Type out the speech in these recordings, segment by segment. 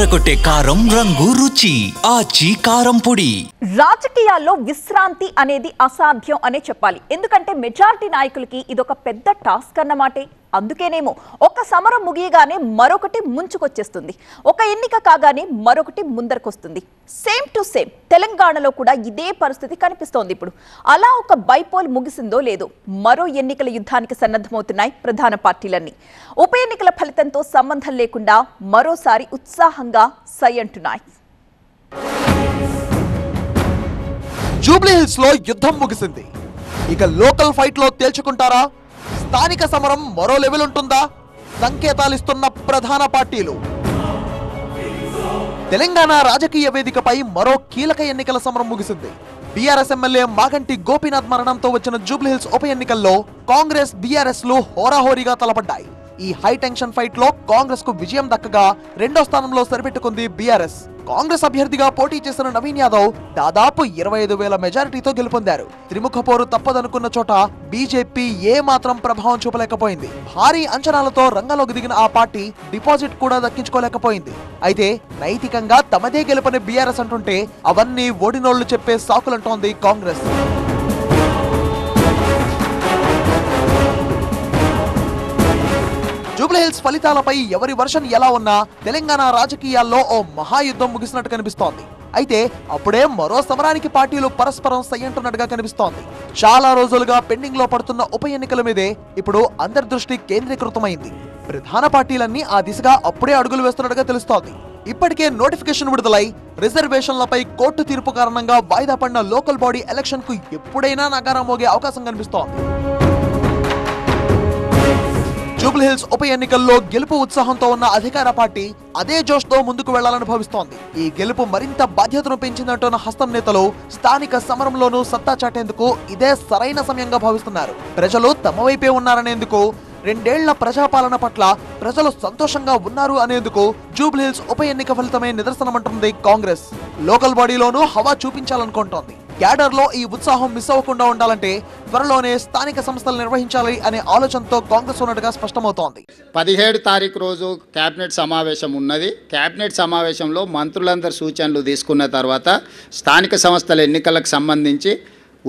అదరగొట్టే కారం రంగు రుచి ఆచి కారం పొడి. రాజకీయాల్లో విశ్రాంతి అనేది అసాధ్యం అనే చెప్పాలి. ఎందుకంటే మెజారిటీ నాయకులకి ఇదొక పెద్ద టాస్క్ అన్నమాటే. అందుకేనేమో ఒక సమరం ముగియగానే మరొకటి ముంచుకొచ్చేస్తుంది, ఒక ఎన్నిక కాగానే మరొకటి ముందరకొస్తుంది. సేమ్ టు సేమ్ తెలంగాణలో కూడా ఇదే పరిస్థితి కనిపిస్తోంది. ఇప్పుడు అలా ఒక బైపోల్ ముగిసిందో లేదో మరో ఎన్నికల యుద్ధానికి సన్నద్ధమవుతున్నాయి ప్రధాన పార్టీలన్నీ. ఉప ఎన్నికల ఫలితంతో సంబంధం లేకుండా మరోసారి ఉత్సాహంగా సై అంటున్నాయి. జూబ్లీ హిల్స్ లో యుద్ధం ముగిసింది. ఇక లోకల్ ఫైట్ లో తేల్చుకుంటారా? స్థానిక సమరం మరో లెవెల్ ఉంటుందా? సంకేతాలిస్తున్న ప్రధాన పార్టీలు. తెలంగాణ రాజకీయ వేదికపై మరో కీలక ఎన్నికల సమరం ముగిసింది. బీఆర్ఎస్ ఎమ్మెల్యే మాగంటి గోపీనాథ్ మరణంతో వచ్చిన జూబ్లీ హిల్స్ ఉప ఎన్నికల్లో కాంగ్రెస్ బీఆర్ఎస్ లు హోరాహోరీగా తలపడ్డాయి. ఈ హై టెన్షన్ ఫైట్ లో కాంగ్రెస్ కు విజయం దక్కగా రెండో స్థానంలో సరిపెట్టుకుంది బీఆర్ఎస్. కాంగ్రెస్ అభ్యర్థిగా పోటీ చేసిన నవీన్ యాదవ్ దాదాపు 25,000 మెజారిటీతో గెలుపొందారు. త్రిముఖ పోరు తప్పదనుకున్న చోట బీజేపీ ఏ మాత్రం ప్రభావం చూపలేకపోయింది. భారీ అంచనాలతో రంగంలోకి దిగిన ఆ పార్టీ డిపాజిట్ కూడా దక్కించుకోలేకపోయింది. అయితే నైతికంగా తమదే గెలుపని బీఆర్ఎస్ అంటుంటే అవన్నీ ఓడినోళ్లు చెప్పే సాకులంటోంది కాంగ్రెస్. జూబ్లీ హిల్స్ ఫలితాలపై ఎవరి వర్షన్ ఎలా ఉన్నా తెలంగాణ రాజకీయాల్లో ఓ మహాయుద్ధం ముగిసినట్టు కనిపిస్తోంది. అయితే అప్పుడే మరో సమరానికి పార్టీలు పరస్పరం సయ్యంటున్నట్టుగా కనిపిస్తోంది. చాలా రోజులుగా పెండింగ్ లో పడుతున్న ఉప ఎన్నికల మీదే ఇప్పుడు అందరి దృష్టి కేంద్రీకృతమైంది. ప్రధాన పార్టీలన్నీ ఆ దిశగా అప్పుడే అడుగులు వేస్తున్నట్టుగా తెలుస్తోంది. ఇప్పటికే నోటిఫికేషన్ విడుదలై రిజర్వేషన్లపై కోర్టు తీర్పు కారణంగా వాయిదా పడిన లోకల్ బాడీ ఎలక్షన్ కు ఎప్పుడైనా నగారా మోగే అవకాశం కనిపిస్తోంది. జూబ్లీ హిల్స్ ఉప ఎన్నికల్లో గెలుపు ఉత్సాహంతో ఉన్న అధికార పార్టీ అదే జోష్తో ముందుకు వెళ్లాలని భావిస్తోంది. ఈ గెలుపు మరింత బాధ్యతను పెంచిందంటున్న హస్తం నేతలు స్థానిక సమరంలోనూ సత్తా చాటేందుకు ఇదే సరైన సమయంగా భావిస్తున్నారు. ప్రజలు తమ వైపే ఉన్నారనేందుకు, 2 ఏళ్ల ప్రజాపాలన పట్ల ప్రజలు సంతోషంగా ఉన్నారు అనేందుకు జూబ్లీ హిల్స్ ఉప ఎన్నిక ఫలితమే నిదర్శనమంటుంది కాంగ్రెస్. లోకల్ బాడీలోనూ హవా చూపించాలనుకుంటోంది. క్యాడర్ లో ఈ ఉత్సాహం మిస్ అవ్వకుండా ఉండాలంటే త్వరలోనే స్థానిక సంస్థలు నిర్వహించాలి అనే ఆలోచనతో కాంగ్రెస్ ఉన్నట్టుగా స్పష్టమవుతోంది. 17 తారీఖు రోజు కేబినెట్ సమావేశం ఉన్నది. కేబినెట్ సమావేశంలో మంత్రులందరూ సూచనలు తీసుకున్న తర్వాత స్థానిక సంస్థల ఎన్నికలకు సంబంధించి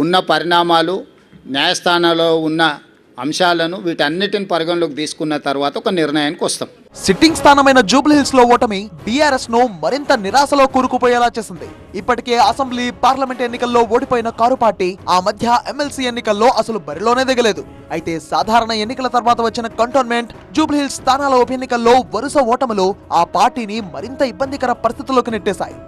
ఉన్న పరిణామాలు, న్యాయస్థానంలో ఉన్న అంశాలను వీటన్నిటిని పరిగణలోకి తీసుకున్న తర్వాత ఒక నిర్ణయానికి వస్తాం. సిట్టింగ్ స్థానమైన జూబ్లీ హిల్స్ లో ఓటమి బీఆర్ఎస్ ను మరింత నిరాశలో కూరుకుపోయేలా చేసింది. ఇప్పటికే అసెంబ్లీ, పార్లమెంట్ ఎన్నికల్లో ఓడిపోయిన కారు పార్టీ ఆ మధ్య ఎమ్మెల్సీ ఎన్నికల్లో అసలు బరిలోనే దిగలేదు. అయితే సాధారణ ఎన్నికల తర్వాత వచ్చిన కంటోన్మెంట్, జూబ్లీ హిల్స్ స్థానాల ఉప ఎన్నికల్లో వరుస ఓటములు ఆ పార్టీని మరింత ఇబ్బందికర పరిస్థితుల్లోకి నెట్టేశాయి.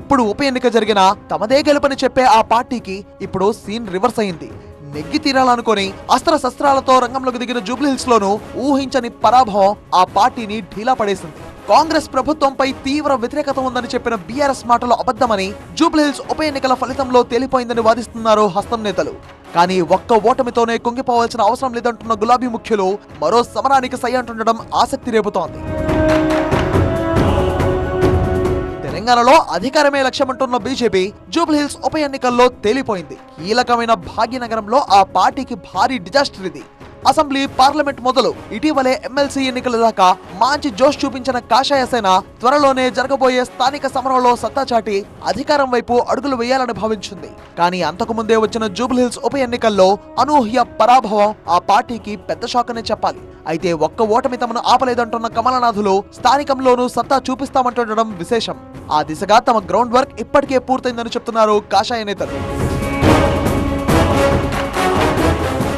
ఎప్పుడు ఉప ఎన్నిక జరిగినా తమదే గెలుపని చెప్పే ఆ పార్టీకి ఇప్పుడు సీన్ రివర్స్ అయింది. నెగ్గి తీరాలనుకొని అస్త్ర శస్త్రాలతో రంగంలోకి దిగిన జూబ్లీ హిల్స్ లోనూ ఊహించని పరాభవం ఆ పార్టీని ఢీలా పడేసింది. కాంగ్రెస్ ప్రభుత్వంపై తీవ్ర వ్యతిరేకత ఉందని చెప్పిన బీఆర్ఎస్ మాటలు అబద్ధమని జూబ్లీ హిల్స్ ఉప ఎన్నికల ఫలితంలో తేలిపోయిందని వాదిస్తున్నారు హస్తం నేతలు. కానీ ఒక్క ఓటమితోనే కుంగిపోవాల్సిన అవసరం లేదంటున్న గులాబీ ముఖ్యులు మరో సమరానికి సై అంటుండడం ఆసక్తి రేపుతోంది. తెలంగాణలో అధికారమే లక్ష్యమంటున్న బీజేపీ జూబ్లీ హిల్స్ ఉప ఎన్నికల్లో తేలిపోయింది. కీలకమైన భాగ్యనగరంలో ఆ పార్టీకి భారీ డిజాస్టర్ ఇది. అసెంబ్లీ, పార్లమెంట్ మొదలు ఇటీవలే ఎమ్మెల్సీ ఎన్నికల దాకా మంచి జోష్ చూపించిన కాషాయ సేన త్వరలోనే జరగబోయే స్థానిక సమరంలో సత్తా చాటి అధికారం వైపు అడుగులు వేయాలని భావించింది. కానీ అంతకు ముందే వచ్చిన జూబ్లీ హిల్స్ ఉప ఎన్నికల్లో అనూహ్య పరాభవం ఆ పార్టీకి పెద్ద షాక్ అనే చెప్పాలి. అయితే ఒక్క ఓటమి తమను ఆపలేదంటున్న కమలనాథులు స్థానికంలోనూ సత్తా చూపిస్తామంటుండడం విశేషం. ఆ దిశగా తమ గ్రౌండ్ వర్క్ ఇప్పటికే పూర్తయిందని చెప్తున్నారు కాషాయ నేతలు.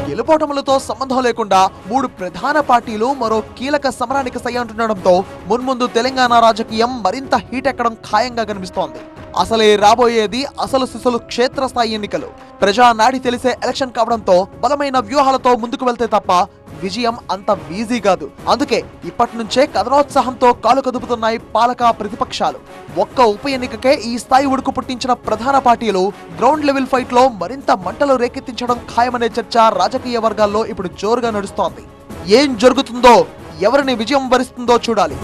గెలుపోటములతో సంబంధం లేకుండా 3 ప్రధాన పార్టీలు మరో కీలక సమరానికి సై అంటుండడంతో మున్ముందు తెలంగాణ రాజకీయం మరింత హీట్ ఎక్కడం ఖాయంగా కనిపిస్తోంది. అసలే రాబోయేది అసలు సిసలు క్షేత్రస్థాయి ఎన్నికలు. ప్రజా నాడి తెలిసే ఎలక్షన్ కావడంతో బలమైన వ్యూహాలతో ముందుకు వెళ్తే తప్ప విజయం అంత ఈజీ కాదు. అందుకే ఇప్పటి నుంచే కథనోత్సాహంతో కాలు కదుపుతున్నాయి పాలక ప్రతిపక్షాలు. ఒక్క ఉప ఎన్నికకే ఈ స్థాయి ఉడుకు పుట్టించిన ప్రధాన పార్టీలు గ్రౌండ్ లెవెల్ ఫైట్ లో మరింత మంటలు రేకెత్తించడం ఖాయమనే చర్చ రాజకీయ వర్గాల్లో ఇప్పుడు జోరుగా నడుస్తోంది. ఏం జరుగుతుందో, ఎవరిని విజయం వరిస్తుందో చూడాలి.